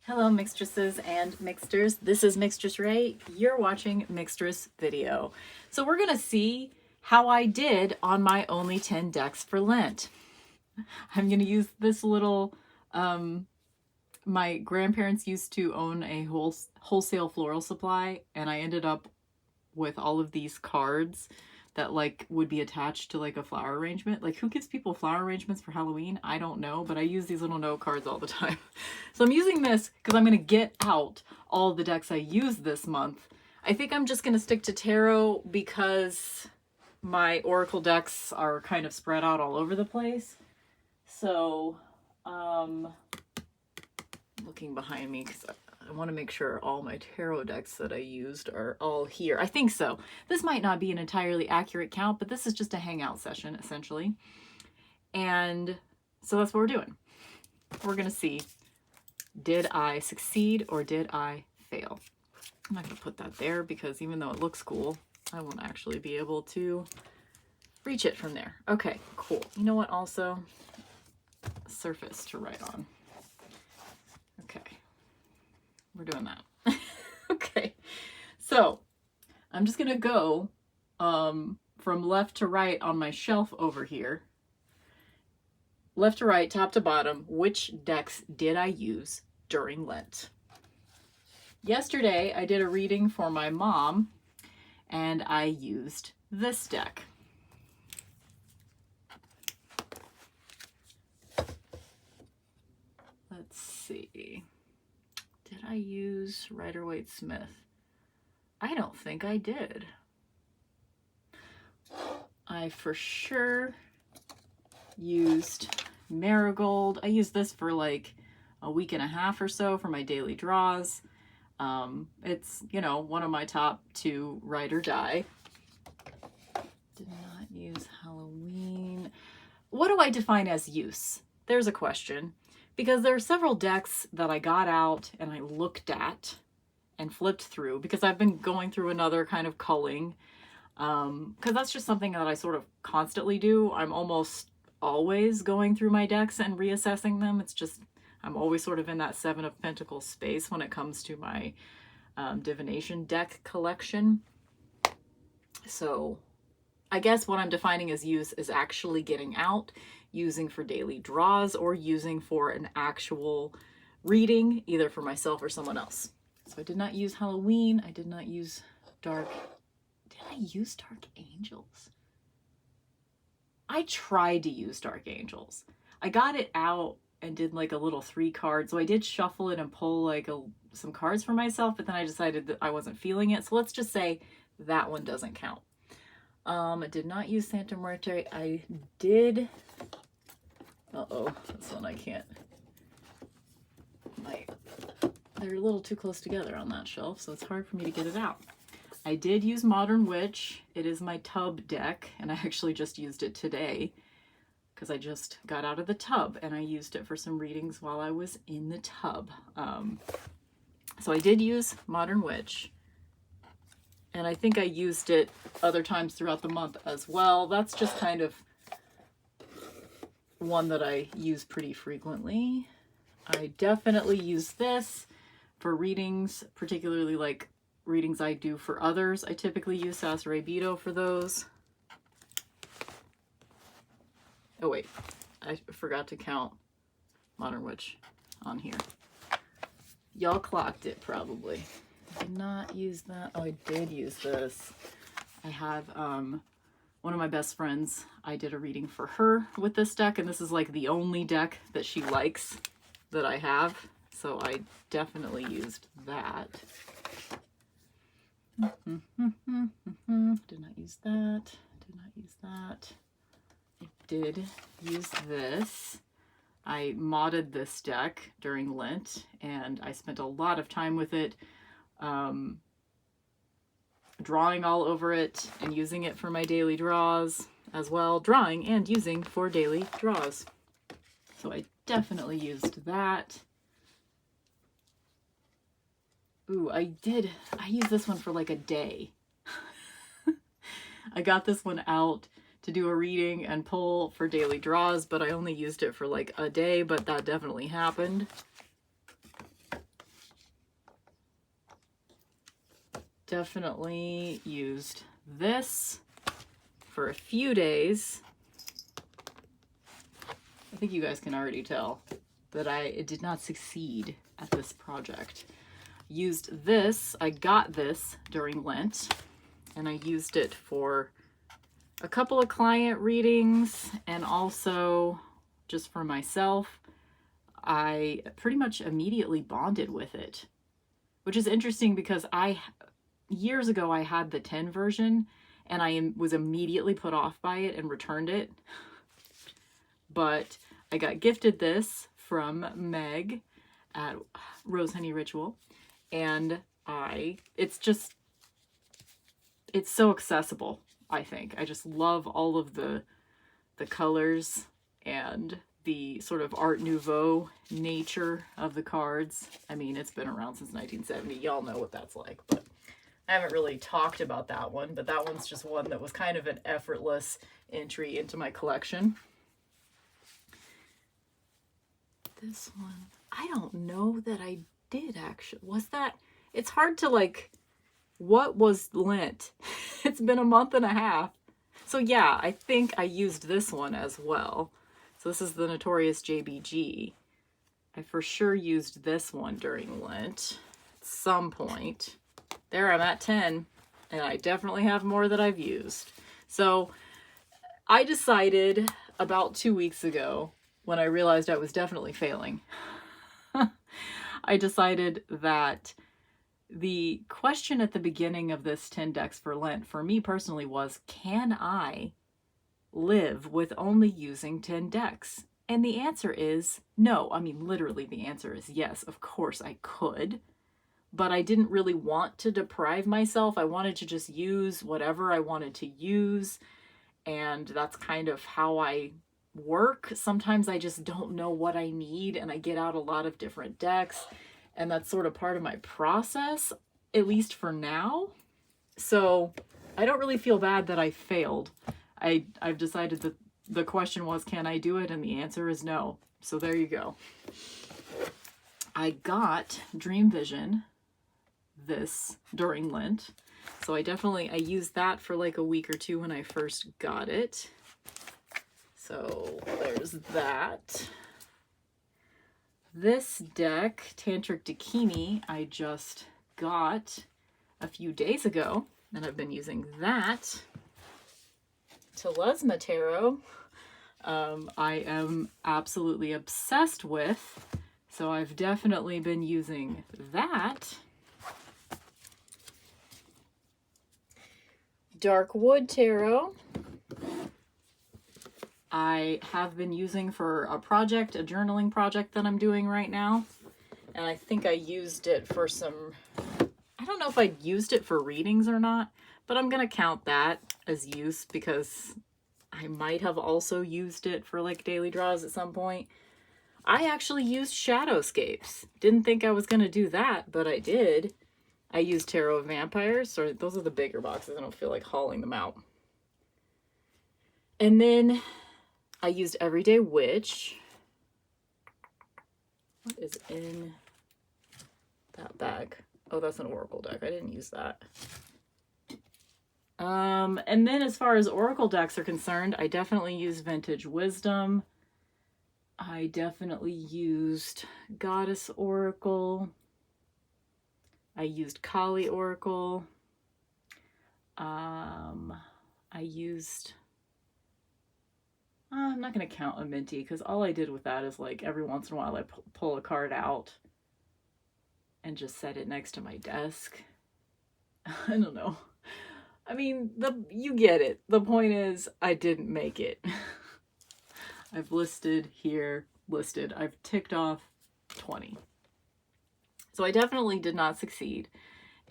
Hello, mixtresses and mixters. This is Mixtressrae. You're watching Mixtress Video. So we're going to see how I did on my only 10 decks for Lent. I'm going to use this little, my grandparents used to own a wholesale floral supply, and I ended up with all of these cards that would be attached to a flower arrangement. Who gives people flower arrangements for Halloween? I don't know, but I use these little note cards all the time. So I'm using this because I'm going to get out all the decks I used this month. I think I'm just going to stick to tarot because my oracle decks are kind of spread out all over the place. So, looking behind me because I want to make sure all my tarot decks that I used are all here. I think so. This might not be an entirely accurate count, but this is just a hangout session, essentially. And so that's what we're doing. We're going to see, did I succeed or did I fail? I'm not going to put that there because even though it looks cool, I won't actually be able to reach it from there. Okay, cool. You know what also? Surface to write on. Okay. We're doing that. Okay, so I'm just gonna go from left to right on my shelf over here. Left to right, top to bottom, which decks did I use during Lent? Yesterday, I did a reading for my mom, and I used this deck. Let's see. Did I use Rider-Waite-Smith? I don't think I did. I for sure used Marigold. I used this for like a week and a half or so for my daily draws. It's, you know, one of my top 2 Ride or Die. Did not use Halloween. What do I define as use? There's a question. Because there are several decks that I got out and I looked at and flipped through because I've been going through another kind of culling. Because that's just something that I sort of constantly do. I'm almost always going through my decks and reassessing them. It's just, I'm always sort of in that 7 of Pentacles space when it comes to my divination deck collection. So I guess what I'm defining as use is actually getting out, using for daily draws, or using for an actual reading, either for myself or someone else. So I did not use Halloween. I did not use Dark. Did I use Dark Angels? I tried to use Dark Angels. I got it out and did like a little 3 card. So I did shuffle it and pull like some cards for myself, but then I decided that I wasn't feeling it. So let's just say that one doesn't count. I did not use Santa Muerte. I did. Uh-oh, this one I can't. They're a little too close together on that shelf, so it's hard for me to get it out. I did use Modern Witch. It is my tub deck, and I actually just used it today because I just got out of the tub and I used it for some readings while I was in the tub. So I did use Modern Witch. And I think I used it other times throughout the month as well. That's just kind of one that I use pretty frequently. I definitely use this for readings, particularly like readings I do for others. I typically use Sasaray Beto for those. Oh wait, I forgot to count Modern Witch on here. Y'all clocked it probably. I did not use that. Oh, I did use this. I have one of my best friends. I did a reading for her with this deck, and this is like the only deck that she likes that I have. So I definitely used that. Did not use that. Did not use that. I did use this. I modded this deck during Lent, and I spent a lot of time with it. Drawing all over it and using it for my daily draws as well. Drawing and using for daily draws. So I definitely used that. Ooh, I used this one for like a day. I got this one out to do a reading and pull for daily draws, but I only used it for like a day, but that definitely happened. definitely used this for a few days. I think you guys can already tell that it did not succeed at this project. Used this, I got this during Lent, and I used it for a couple of client readings and also just for myself. I pretty much immediately bonded with it, which is interesting because years ago I had the 10 version and I was immediately put off by it and returned it. But I got gifted this from Meg at Rose Honey Ritual, and it's so accessible, I think. I just love all of the colors and the sort of Art Nouveau nature of the cards. I mean, it's been around since 1970. Y'all know what that's like, but I haven't really talked about that one, but that one's just one that was kind of an effortless entry into my collection. This one, I don't know that I did actually. Was that? It's hard to like, what was Lent? It's been a month and a half. So yeah, I think I used this one as well. So this is the Notorious JBG. I for sure used this one during Lent at some point. There, I'm at 10, and I definitely have more that I've used. So I decided about 2 weeks ago, when I realized I was definitely failing, I decided that the question at the beginning of this 10 decks for Lent, for me personally, was, can I live with only using 10 decks? And the answer is no. I mean, literally the answer is yes. Of course I could, but I didn't really want to deprive myself. I wanted to just use whatever I wanted to use, and that's kind of how I work. Sometimes I just don't know what I need, and I get out a lot of different decks, and that's sort of part of my process, at least for now. So I don't really feel bad that I failed. I've decided that the question was, can I do it? And the answer is no. So there you go. I got Dream Vision this during Lent. So I used that for like a week or two when I first got it. So there's that. This deck, Tantric Dakini, I just got a few days ago, and I've been using that. Telesma Tarot, I am absolutely obsessed with, so I've definitely been using that. Dark Wood Tarot, I have been using for a journaling project that I'm doing right now. And I think I used it for I don't know if I used it for readings or not, but I'm going to count that as use because I might have also used it for like daily draws at some point. I actually used Shadowscapes. Didn't think I was going to do that, but I did. I used Tarot of Vampires. So those are the bigger boxes. I don't feel like hauling them out. And then I used Everyday Witch. What is in that bag? Oh, that's an Oracle deck. I didn't use that. And then as far as Oracle decks are concerned, I definitely used Vintage Wisdom. I definitely used Goddess Oracle. I used Kali Oracle. I used... I'm not going to count a Minty because all I did with that is like every once in a while I pull a card out and just set it next to my desk. I don't know. I mean, you get it. The point is I didn't make it. I've listed. I've ticked off 20. So I definitely did not succeed.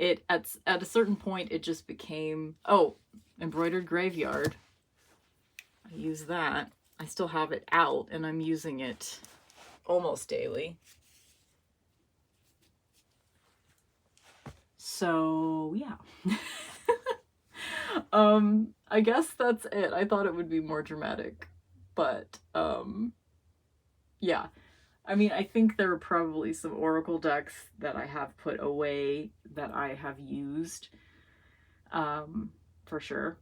At a certain point it just became, Embroidered Graveyard. I use that. I still have it out and I'm using it almost daily. So yeah. I guess that's it. I thought it would be more dramatic, but yeah. I mean, I think there are probably some Oracle decks that I have put away that I have used. for sure,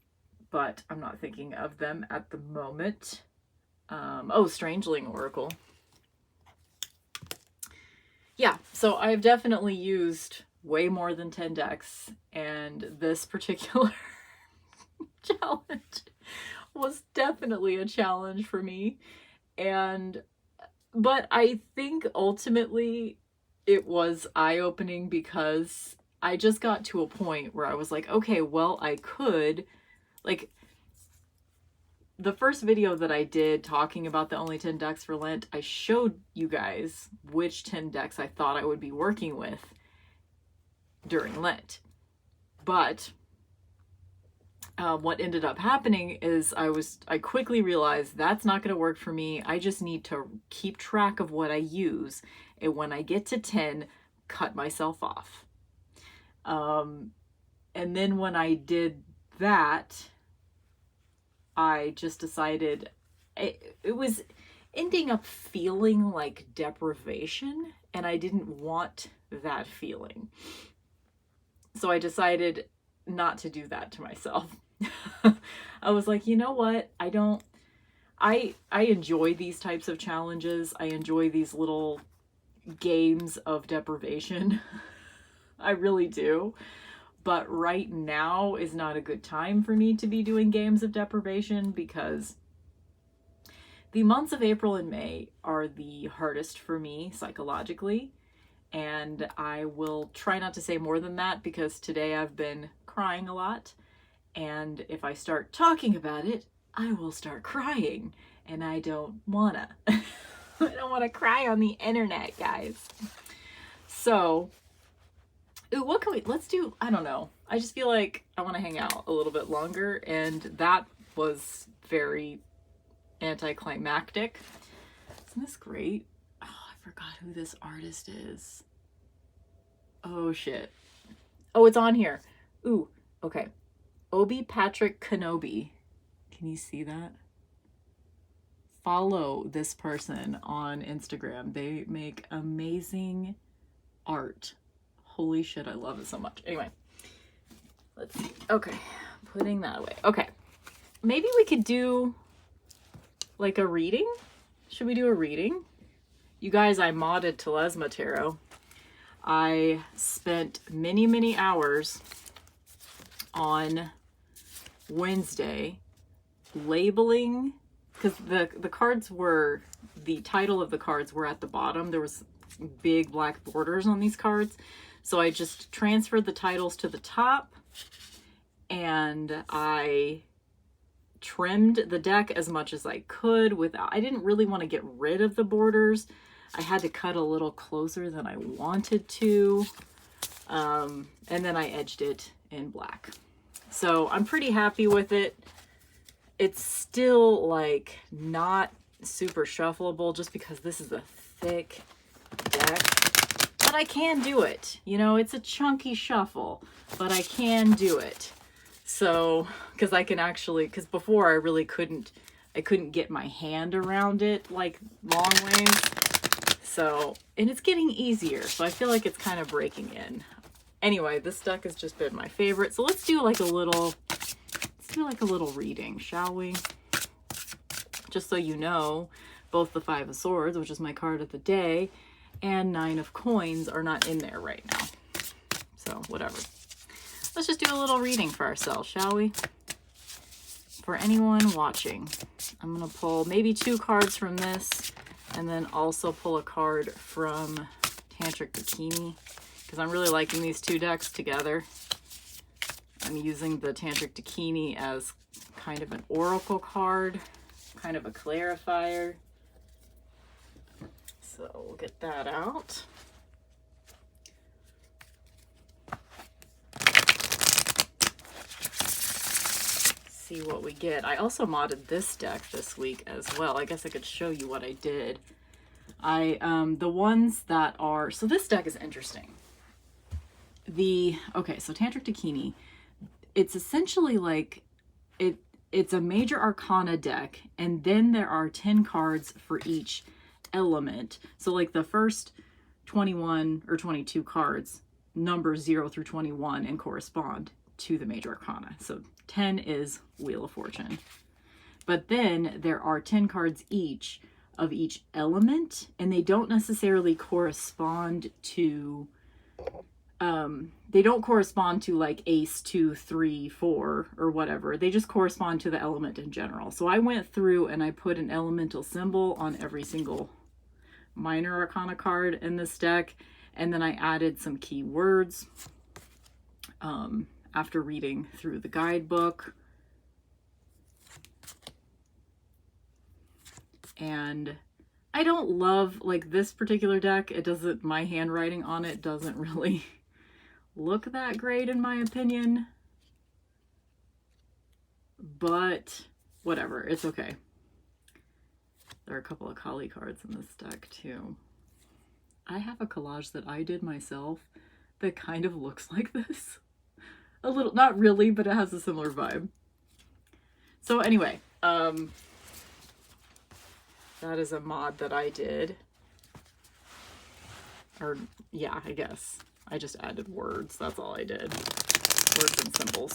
but I'm not thinking of them at the moment. Oh, Strangeling Oracle. Yeah, so I've definitely used way more than 10 decks, and this particular challenge was definitely a challenge for me. But I think ultimately it was eye-opening because I just got to a point where I was like, okay, well, I could, like, the first video that I did talking about the only 10 decks for Lent, I showed you guys which 10 decks I thought I would be working with during Lent. But what ended up happening is I quickly realized that's not going to work for me. I just need to keep track of what I use. And when I get to 10, cut myself off. And then when I did that, I just decided it was ending up feeling like deprivation, and I didn't want that feeling. So I decided not to do that to myself. I was like, you know what? I enjoy these types of challenges. I enjoy these little games of deprivation. I really do. But right now is not a good time for me to be doing games of deprivation because the months of April and May are the hardest for me psychologically. And I will try not to say more than that because today I've been crying a lot. And if I start talking about it, I will start crying. And I don't wanna. I don't wanna cry on the internet, guys. So, ooh, what can let's do, I don't know. I just feel like I want to hang out a little bit longer, and that was very anticlimactic. Isn't this great? Oh, I forgot who this artist is. Oh, shit. Oh, it's on here. Ooh, okay. Obi Patrick Kenobi. Can you see that? Follow this person on Instagram. They make amazing art. Holy shit, I love it so much. Anyway, let's see. Okay, putting that away. Okay, maybe we could do like a reading. Should we do a reading? You guys, I modded Telesma Tarot. I spent many, many hours on Wednesday labeling, because the cards were, the title of the cards were at the bottom. There was big black borders on these cards. So I just transferred the titles to the top, and I trimmed the deck as much as I could without, I didn't really want to get rid of the borders. I had to cut a little closer than I wanted to. And then I edged it in black. So I'm pretty happy with it. It's still like not super shuffleable just because this is a thick deck. But I can do it. You know, it's a chunky shuffle, but I can do it. So, because I can actually, because before I really couldn't get my hand around it like long ways. So, and it's getting easier. So I feel like it's kind of breaking in. Anyway, this deck has just been my favorite. So let's do like a little reading, shall we? Just so you know, both the Five of Swords, which is my card of the day, and Nine of Coins are not in there right now. So whatever. Let's just do a little reading for ourselves, shall we? For anyone watching, I'm going to pull maybe 2 cards from this, and then also pull a card from Tantric Bikini, because I'm really liking these 2 decks together. I'm using the Tantric Bikini as kind of an oracle card, kind of a clarifier. So we'll get that out. See what we get. I also modded this deck this week as well. I guess I could show you what I did. The ones that are, so this deck is interesting. Okay, so Tantric Bikini, it's essentially like, it's a major arcana deck, and then there are 10 cards for each element. So like the first 21 or 22 cards, number 0 through 21, and correspond to the major arcana. So 10 is Wheel of Fortune. But then there are 10 cards each of each element, and they don't necessarily correspond to like ace, 2, 3, 4 or whatever. They just correspond to the element in general. So I went through and I put an elemental symbol on every single minor arcana card in this deck, and then I added some keywords after reading through the guidebook. And I don't love, like, this particular deck. It doesn't, my handwriting on it doesn't really look that great in my opinion. But whatever, it's okay. There are a couple of Kali cards in this deck too. I have a collage that I did myself that kind of looks like this. A little, not really, but it has a similar vibe. So anyway, that is a mod that I did. Or, yeah, I guess. I just added words. That's all I did. Words and symbols.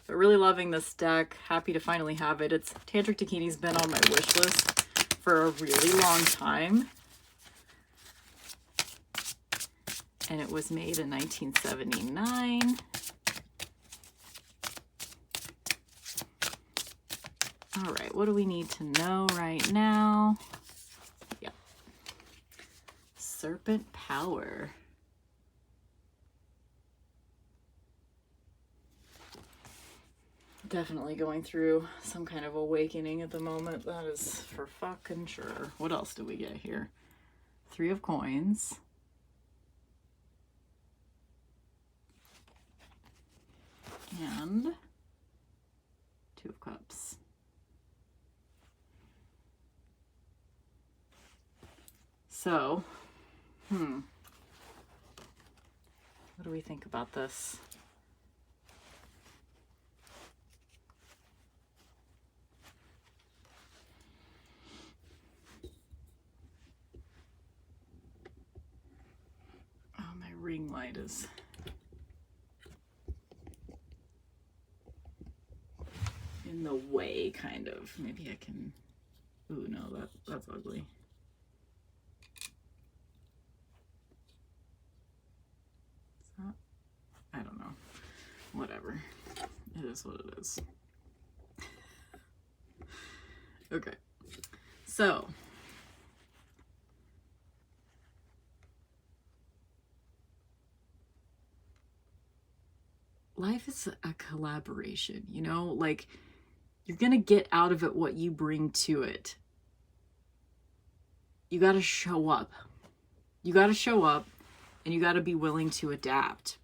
But really loving this deck. Happy to finally have it. It's Tantric Takini's been on my wish list for a really long time. And it was made in 1979. All right, what do we need to know right now? Yep. Serpent Power. Definitely going through some kind of awakening at the moment. That is for fucking sure. What else do we get here? 3 of Coins. And 2 of Cups. So, what do we think about this? Oh, my ring light is in the way, kind of. Maybe I can... Ooh, no, that's ugly. I don't know. Whatever. It is what it is. Okay. So. Life is a collaboration, you know? Like, you're going to get out of it what you bring to it. You got to show up. You got to show up, and you got to be willing to adapt.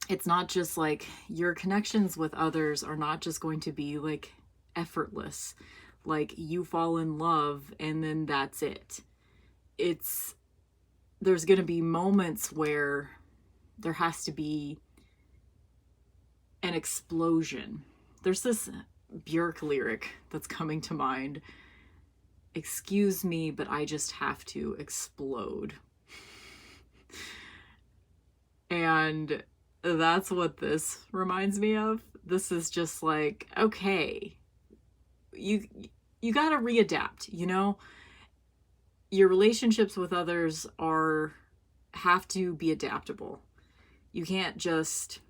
It's not just like your connections with others are not just going to be like effortless. Like you fall in love and then that's it. There's going to be moments where there has to be an explosion. There's this Björk lyric that's coming to mind. Excuse me, but I just have to explode. And that's what this reminds me of. This is just like, okay, you got to readapt, you know? Your relationships with others have to be adaptable. You can't just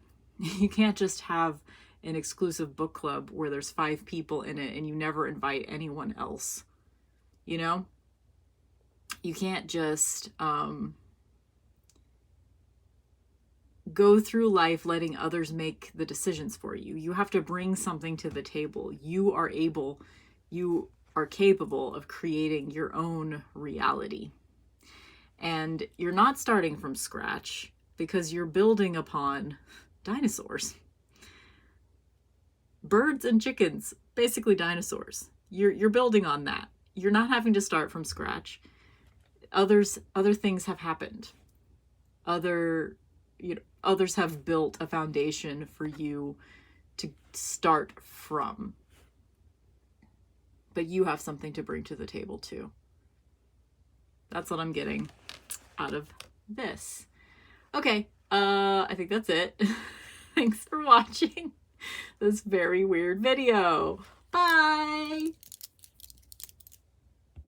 have an exclusive book club where there's 5 people in it and you never invite anyone else. You know? You can't just go through life letting others make the decisions for you. You have to bring something to the table. You are capable of creating your own reality. And you're not starting from scratch because you're building upon dinosaurs. Birds and chickens, basically dinosaurs. You're building on that. You're not having to start from scratch. Other things have happened. Others have built a foundation for you to start from. But you have something to bring to the table too. That's what I'm getting out of this. Okay, I think that's it. Thanks for watching this very weird video. Bye!